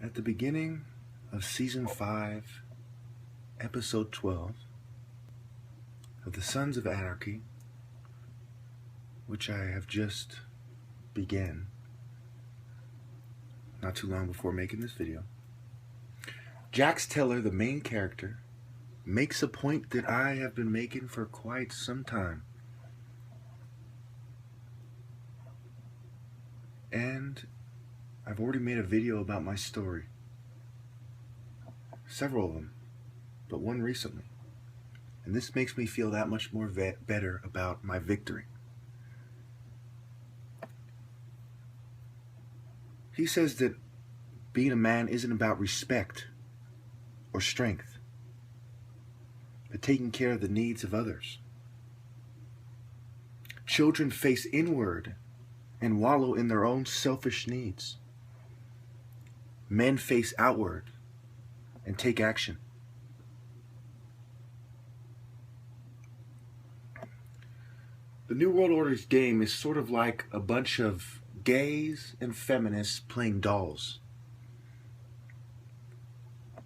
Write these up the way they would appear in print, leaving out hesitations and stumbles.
At the beginning of Season 5, Episode 12 of the Sons of Anarchy, which I have just began not too long before making this video, Jax Teller, the main character, makes a point that I have been making for quite some time. And I've already made a video about my story. Several of them, but one recently. And this makes me feel that much more better about my victory. He says that being a man isn't about respect or strength, but taking care of the needs of others. Children face inward and wallow in their own selfish needs. Men face outward and take action. The New World Order's game is sort of like a bunch of gays and feminists playing dolls.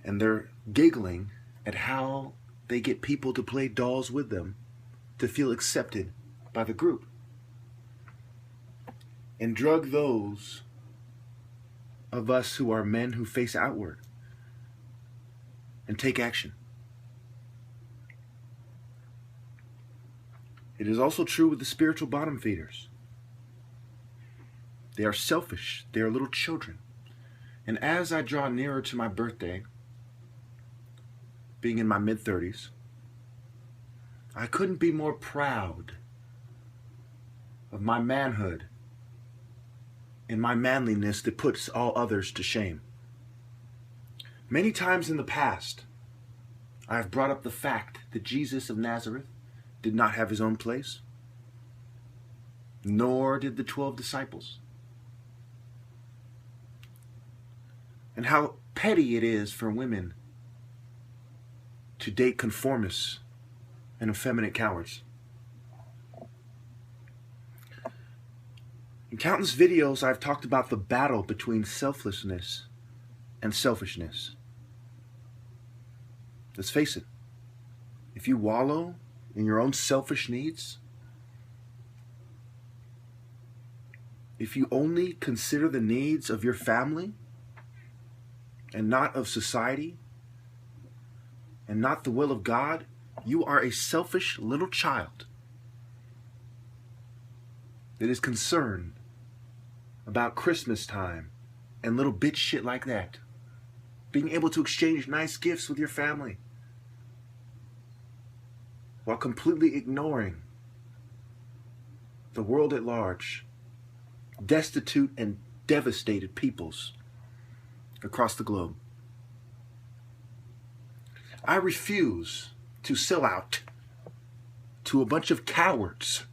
And they're giggling at how they get people to play dolls with them to feel accepted by the group. And drug those of us who are men who face outward and take action. It is also true with the spiritual bottom feeders. They are selfish. They are little children. And as I draw nearer to my birthday, being in my mid-30s, I couldn't be more proud of my manhood and my manliness that puts all others to shame. Many times in the past, I have brought up the fact that Jesus of Nazareth did not have his own place, nor did the 12 disciples. And how petty it is for women to date conformists and effeminate cowards. In countless videos, I've talked about the battle between selflessness and selfishness. Let's face it, if you wallow in your own selfish needs, if you only consider the needs of your family and not of society and not the will of God, you are a selfish little child that is concerned about Christmas time and little bitch shit like that. Being able to exchange nice gifts with your family while completely ignoring the world at large, destitute and devastated peoples across the globe. I refuse to sell out to a bunch of cowards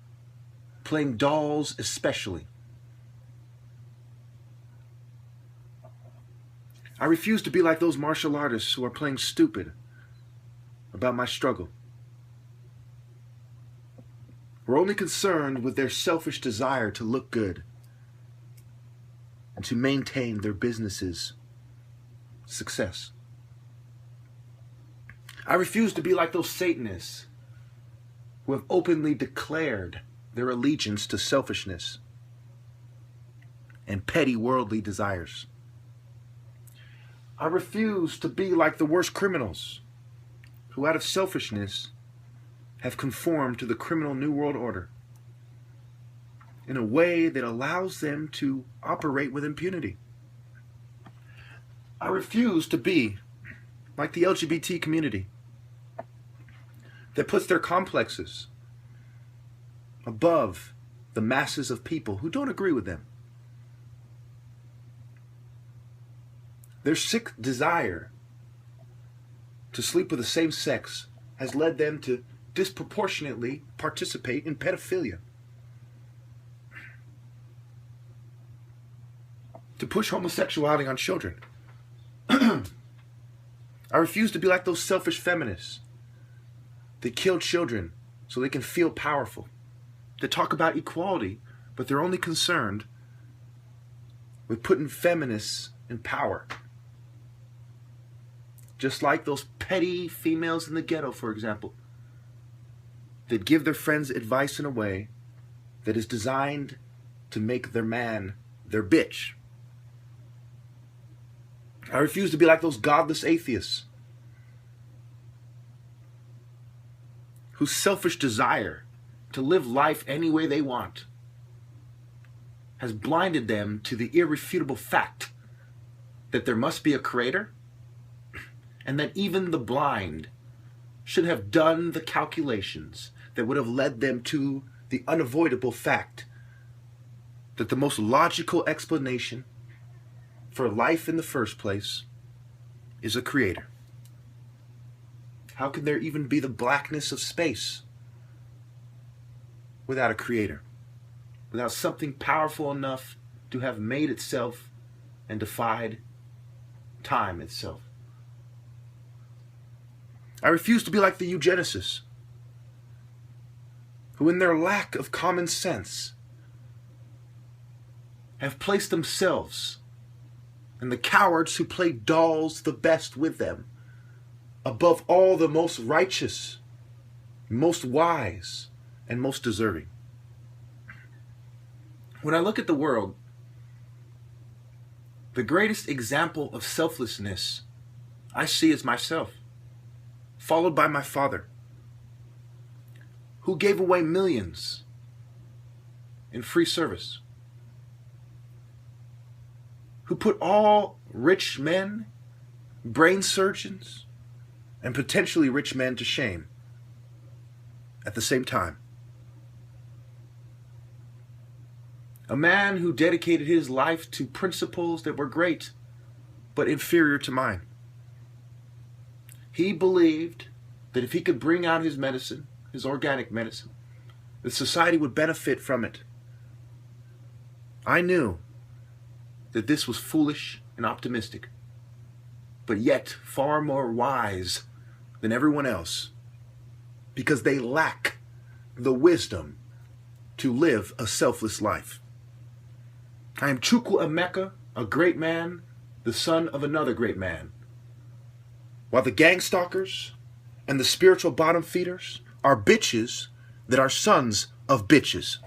playing dolls especially. I refuse to be like those martial artists who are playing stupid about my struggle. We're only concerned with their selfish desire to look good and to maintain their business's success. I refuse to be like those Satanists who have openly declared their allegiance to selfishness and petty worldly desires. I refuse to be like the worst criminals who, out of selfishness, have conformed to the criminal New World Order in a way that allows them to operate with impunity. I refuse to be like the LGBT community that puts their complexes above the masses of people who don't agree with them. Their sick desire to sleep with the same sex has led them to disproportionately participate in pedophilia, to push homosexuality on children. I refuse to be like those selfish feminists that kill children so they can feel powerful, that talk about equality, but they're only concerned with putting feminists in power Just like those petty females in the ghetto, for example, that give their friends advice in a way that is designed to make their man their bitch. I refuse to be like those godless atheists whose selfish desire to live life any way they want has blinded them to the irrefutable fact that there must be a creator, and that even the blind should have done the calculations that would have led them to the unavoidable fact that the most logical explanation for life in the first place is a creator. How can there even be the blackness of space without a creator? Without something powerful enough to have made itself and defied time itself? I refuse to be like the eugenicists, who in their lack of common sense have placed themselves and the cowards who play dolls the best with them above all the most righteous, most wise, and most deserving. When I look at the world, the greatest example of selflessness I see is myself, followed by my father, who gave away millions in free service, who put all rich men, brain surgeons, and potentially rich men to shame at the same time. A man who dedicated his life to principles that were great, but inferior to mine. He believed that if he could bring out his medicine, his organic medicine, that society would benefit from it. I knew that this was foolish and optimistic, but yet far more wise than everyone else, because they lack the wisdom to live a selfless life. I am Chukwu Emeka, a great man, the son of another great man, while the gang stalkers and the spiritual bottom feeders are bitches that are sons of bitches.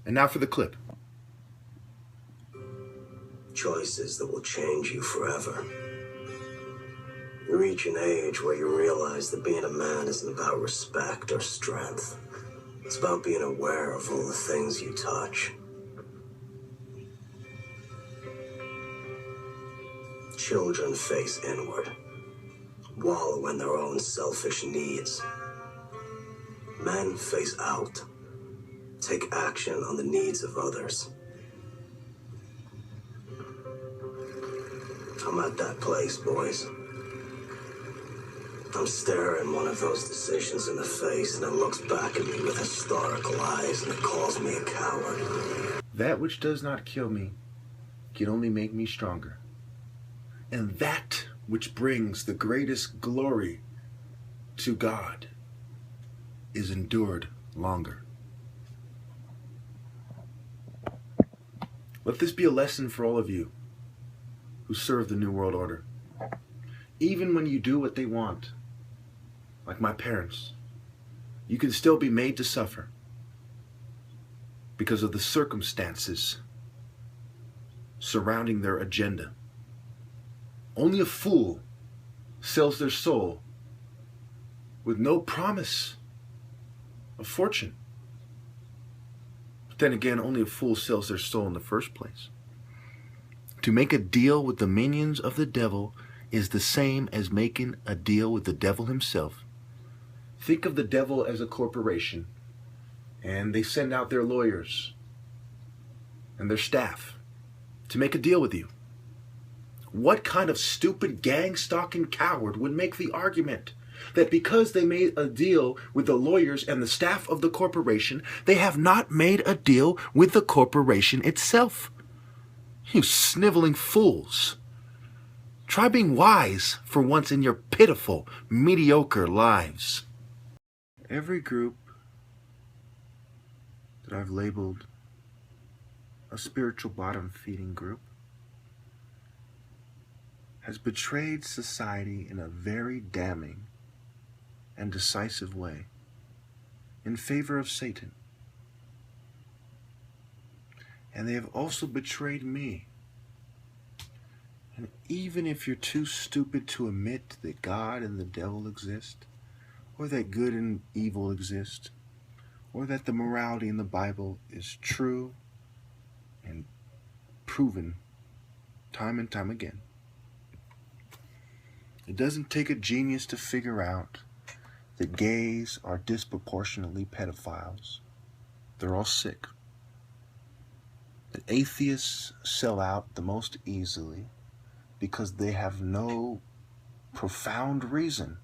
And now for the clip. Choices that will change you forever. You reach an age where you realize that being a man isn't about respect or strength. It's about being aware of all the things you touch. Children face inward, wallow in their own selfish needs. Men face out, take action on the needs of others. I'm at that place, boys. I'm staring one of those decisions in the face, and it looks back at me with historical eyes, and it calls me a coward. That which does not kill me can only make me stronger. And that which brings the greatest glory to God is endured longer. Let this be a lesson for all of you who serve the New World Order. Even when you do what they want, like my parents, you can still be made to suffer because of the circumstances surrounding their agenda. Only a fool sells their soul with no promise of fortune. But then again, only a fool sells their soul in the first place. To make a deal with the minions of the devil is the same as making a deal with the devil himself. Think of the devil as a corporation, and they send out their lawyers and their staff to make a deal with you. What kind of stupid gang-stalking coward would make the argument that because they made a deal with the lawyers and the staff of the corporation, they have not made a deal with the corporation itself? You sniveling fools. Try being wise for once in your pitiful, mediocre lives. Every group that I've labeled a spiritual bottom-feeding group has betrayed society in a very damning and decisive way in favor of Satan. And they have also betrayed me. And even if you're too stupid to admit that God and the devil exist, or that good and evil exist, or that the morality in the Bible is true and proven time and time again, it doesn't take a genius to figure out that gays are disproportionately pedophiles. They're all sick. That atheists sell out the most easily because they have no profound reason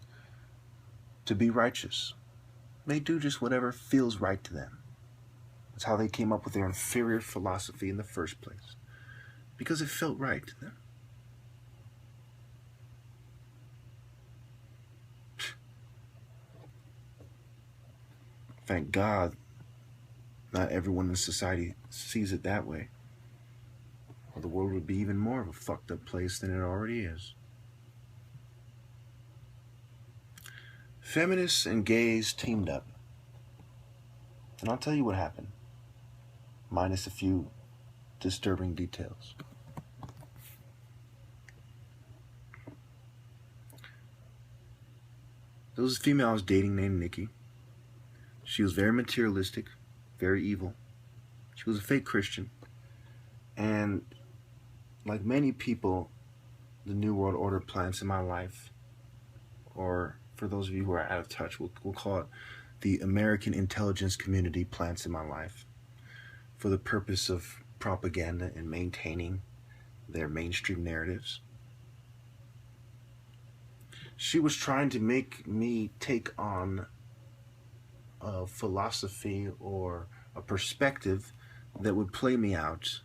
to be righteous. They do just whatever feels right to them. That's how they came up with their inferior philosophy in the first place, because it felt right to them. Thank God not everyone in society sees it that way, or the world would be even more of a fucked up place than it already is. Feminists and gays teamed up, and I'll tell you what happened, minus a few disturbing details. There was a female I was dating named Nikki. She was very materialistic, very evil. She was a fake Christian. And like many people, the New World Order plants in my life, or for those of you who are out of touch, we'll call it the American intelligence community plants in my life for the purpose of propaganda and maintaining their mainstream narratives. She was trying to make me take on a philosophy or a perspective that would play me out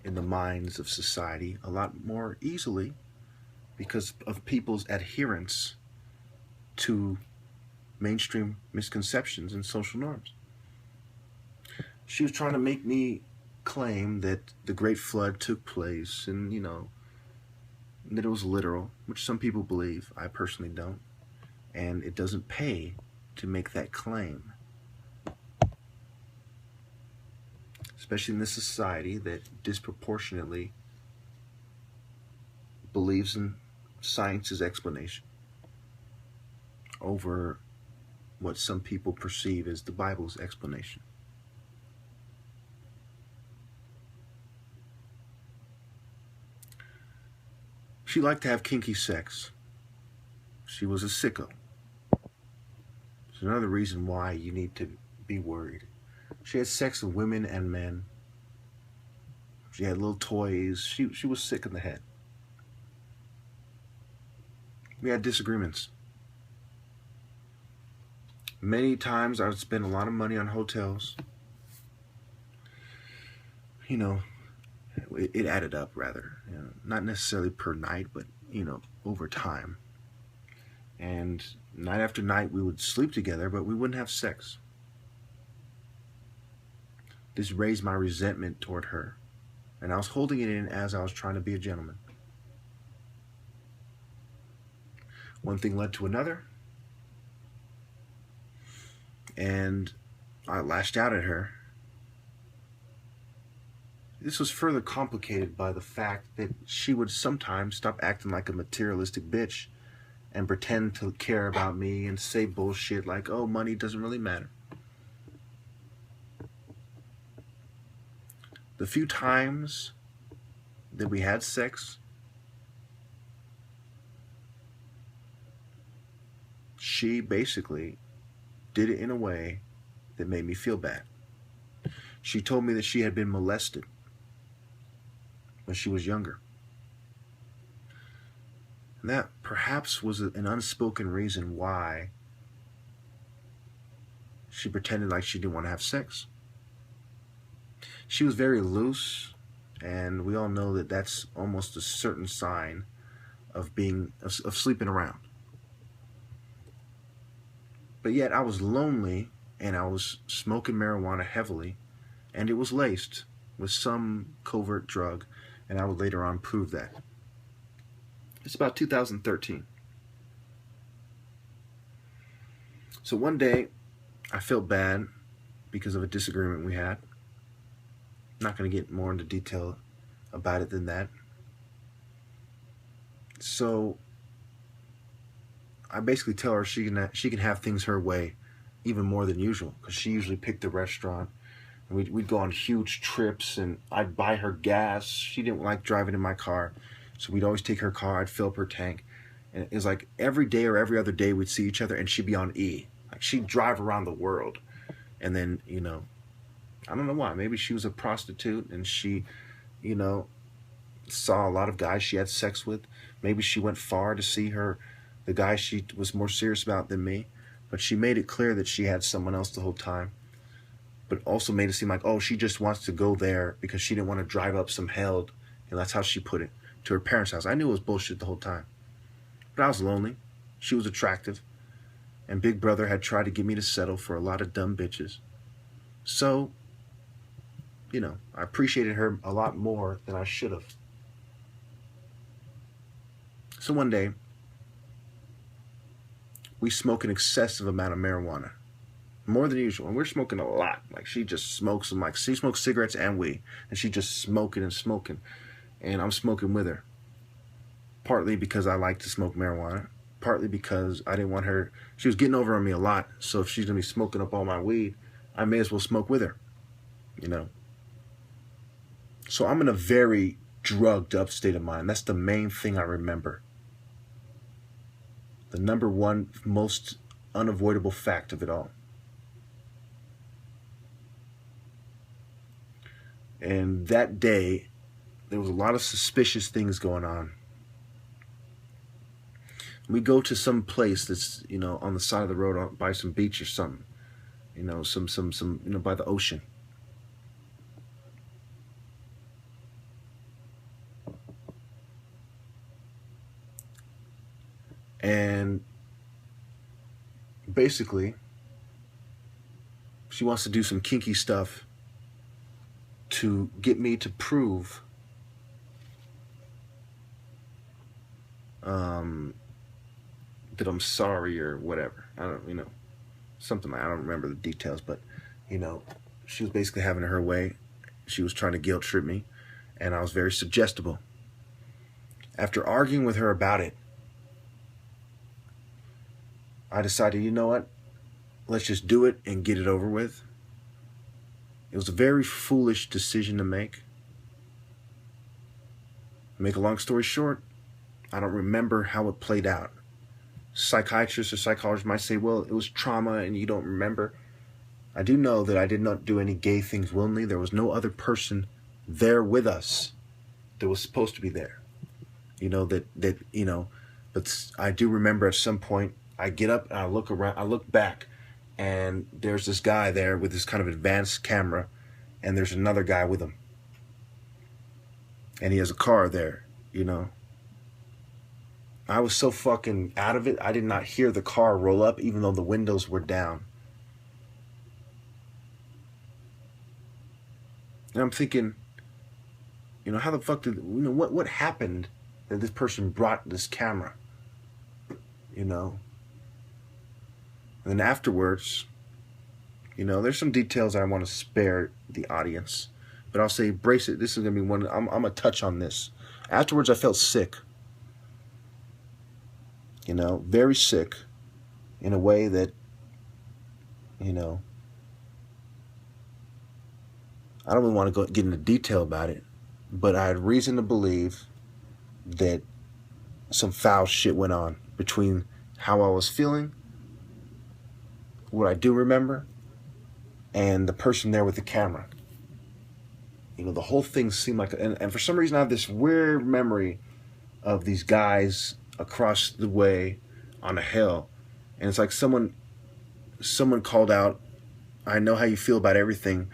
in the minds of society a lot more easily because of people's adherence to mainstream misconceptions and social norms. She was trying to make me claim that the Great Flood took place and, that it was literal, which some people believe. I personally don't. And it doesn't pay to make that claim. Especially in this society that disproportionately believes in science's explanation over what some people perceive as the Bible's explanation. She liked to have kinky sex. She was a sicko. It's another reason why you need to be worried. She had sex with women and men. She had little toys. She was sick in the head. We had disagreements. Many times I would spend a lot of money on hotels. It added up rather. Not necessarily per night, but, over time. And night after night we would sleep together, but we wouldn't have sex. This raised my resentment toward her. And I was holding it in as I was trying to be a gentleman. One thing led to another. And I lashed out at her. This was further complicated by the fact that she would sometimes stop acting like a materialistic bitch and pretend to care about me and say bullshit like, oh, money doesn't really matter. The few times that we had sex, she basically did it in a way that made me feel bad. She told me that she had been molested when she was younger. And that perhaps was an unspoken reason why she pretended like she didn't want to have sex. She was very loose, and we all know that that's almost a certain sign of sleeping around. But yet I was lonely, and I was smoking marijuana heavily, and it was laced with some covert drug, and I would later on prove that. It's about 2013. So one day, I felt bad because of a disagreement we had. I'm not going to get more into detail about it than that. So I basically tell her she can have things her way, even more than usual, because she usually picked the restaurant. And we'd go on huge trips, and I'd buy her gas. She didn't like driving in my car, so we'd always take her car. I'd fill up her tank. And it was like every day or every other day we'd see each other, and she'd be on E. Like, she'd drive around the world. And then, I don't know why. Maybe she was a prostitute, and she, saw a lot of guys she had sex with. Maybe she went far to see the guy she was more serious about than me. But she made it clear that she had someone else the whole time. But also made it seem like, oh, she just wants to go there because she didn't want to drive up some hell. And that's how she put it, to her parents' house. I knew it was bullshit the whole time. But I was lonely. She was attractive. And Big Brother had tried to get me to settle for a lot of dumb bitches. So, I appreciated her a lot more than I should have. So one day, we smoke an excessive amount of marijuana. More than usual. And we're smoking a lot. Like, she just smokes them. Like, she smokes cigarettes and weed. And she just smoking and smoking. And I'm smoking with her. Partly because I like to smoke marijuana. Partly because I didn't want her. She was getting over on me a lot. So if she's going to be smoking up all my weed, I may as well smoke with her. So I'm in a very drugged up state of mind. That's the main thing I remember. The number one most unavoidable fact of it all. And that day, there was a lot of suspicious things going on. We go to some place that's, on the side of the road by some beach or something. Some by the ocean. And basically, she wants to do some kinky stuff to get me to prove that I'm sorry or whatever. I don't, something like, I don't remember the details, but, she was basically having her way. She was trying to guilt trip me, and I was very suggestible. After arguing with her about it, I decided, you know what? Let's just do it and get it over with. It was a very foolish decision to make. Make a long story short, I don't remember how it played out. Psychiatrists or psychologists might say, well, it was trauma and you don't remember. I do know that I did not do any gay things willingly. There was no other person there with us that was supposed to be there. But I do remember at some point, I get up and I look around, I look back, and there's this guy there with this kind of advanced camera, and there's another guy with him. And he has a car there, I was so fucking out of it, I did not hear the car roll up, even though the windows were down. And I'm thinking, how the fuck did, what happened that this person brought this camera? And then afterwards, there's some details I want to spare the audience. But I'll say, brace it. This is going to be one. I'm going to touch on this. Afterwards, I felt sick. Very sick. In a way that, I don't really want to get into detail about it. But I had reason to believe that some foul shit went on between how I was feeling, what I do remember, and the person there with the camera. The whole thing seemed like, and for some reason I have this weird memory of these guys across the way on a hill, and it's like someone called out, I know how you feel about everything,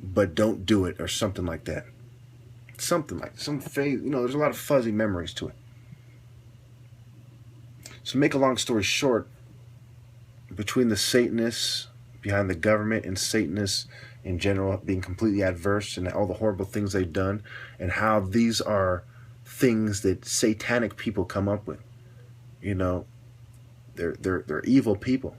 but don't do it, or something like that. Something like some phase, there's a lot of fuzzy memories to it. So make a long story short, between the Satanists behind the government and Satanists in general being completely adverse and all the horrible things they've done, and how these are things that satanic people come up with. You know, they're evil people.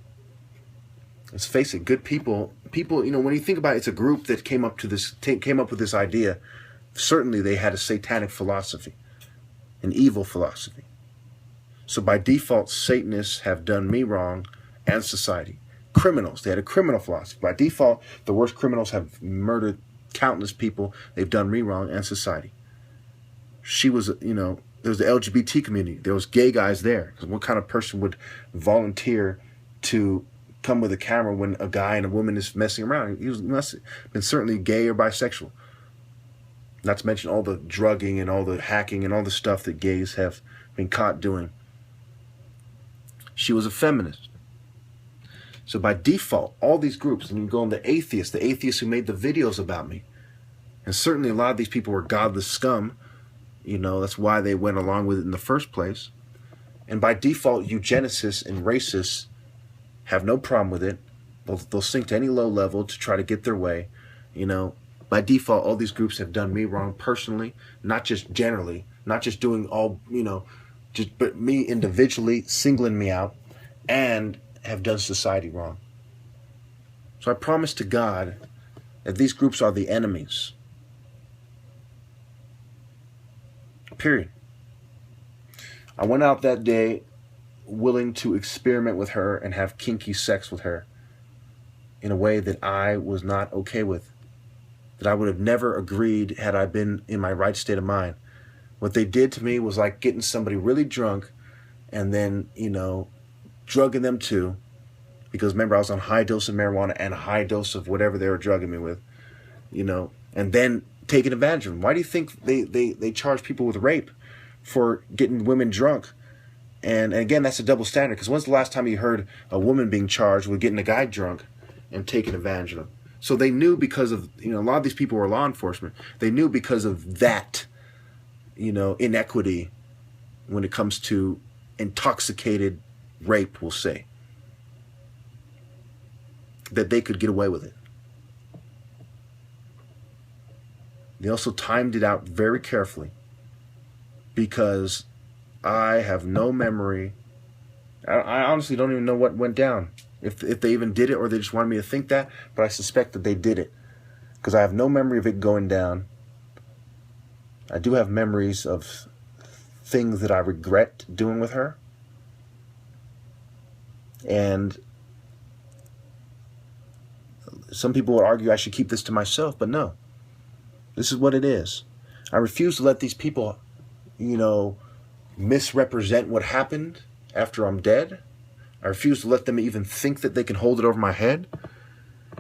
Let's face it, good people, you know, when you think about it, it's a group that came up with this idea. Certainly they had a satanic philosophy, an evil philosophy. So by default, Satanists have done me wrong and society. Criminals, they had a criminal philosophy. By default, the worst criminals have murdered countless people. They've done me wrong and society. She was, you know, there was the LGBT community. There was gay guys there. What kind of person would volunteer to come with a camera when a guy and a woman is messing around? He must have been certainly gay or bisexual. Not to mention all the drugging and all the hacking and all the stuff that gays have been caught doing. She was a feminist. So by default, all these groups, and you go on the atheists who made the videos about me, and certainly a lot of these people were godless scum. You know, that's why they went along with it in the first place. And by default, eugenicists and racists have no problem with it. They'll sink to any low level to try to get their way. You know, by default, all these groups have done me wrong personally, not just generally, not just doing all, you know, but me individually, singling me out, and have done society wrong. So I promise to God that these groups are the enemies. Period. I went out that day willing to experiment with her and have kinky sex with her in a way that I was not okay with, that I would have never agreed had I been in my right state of mind. What they did to me was like getting somebody really drunk and then, you know, drugging them too. Because remember, I was on high dose of marijuana and a high dose of whatever they were drugging me with, you know, and then taking advantage of them. Why do you think they charge people with rape for getting women drunk? And again, that's a double standard, because when's the last time you heard a woman being charged with getting a guy drunk and taking advantage of him? So they knew, because of, you know, a lot of these people were law enforcement. They knew because of that, you know, inequity when it comes to intoxicated rape, we'll say, that they could get away with it. They also timed it out very carefully, because I have no memory. I honestly don't even know what went down, if they even did it or they just wanted me to think that, but I suspect that they did it, because I have no memory of it going down. I do have memories of things that I regret doing with her, and some people would argue I should keep this to myself, but no. This is what it is. I refuse to let these people, you know, misrepresent what happened after I'm dead. I refuse to let them even think that they can hold it over my head.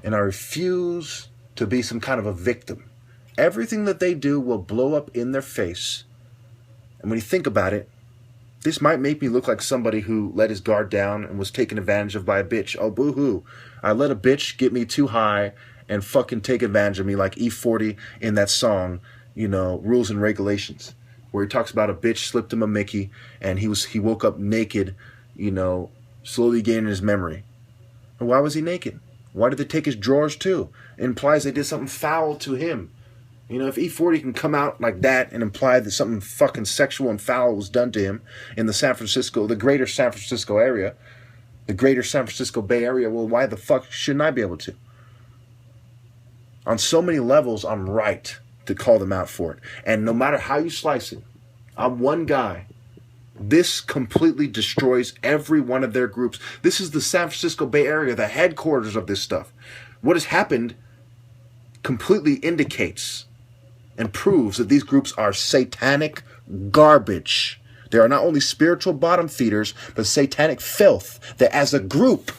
And I refuse to be some kind of a victim. Everything that they do will blow up in their face. And when you think about it, this might make me look like somebody who let his guard down and was taken advantage of by a bitch. Oh, boo-hoo. I let a bitch get me too high and fucking take advantage of me, like E40 in that song, you know, Rules and Regulations, where he talks about a bitch slipped him a Mickey and he woke up naked, you know, slowly gaining his memory. And why was he naked? Why did they take his drawers too? It implies they did something foul to him. You know, if E40 can come out like that and imply that something fucking sexual and foul was done to him in the greater San Francisco area, the greater San Francisco Bay Area, well, why the fuck shouldn't I be able to? On so many levels, I'm right to call them out for it. And no matter how you slice it, I'm one guy. This completely destroys every one of their groups. This is the San Francisco Bay Area, the headquarters of this stuff. What has happened completely indicates and proves that these groups are satanic garbage. They are not only spiritual bottom feeders, but satanic filth that as a group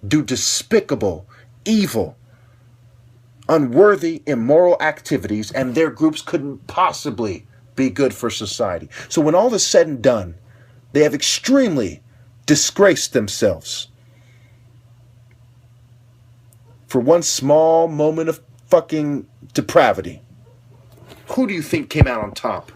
do despicable, evil, unworthy, immoral activities, and their groups couldn't possibly be good for society. So when all is said and done, they have extremely disgraced themselves for one small moment of fucking depravity. Who do you think came out on top?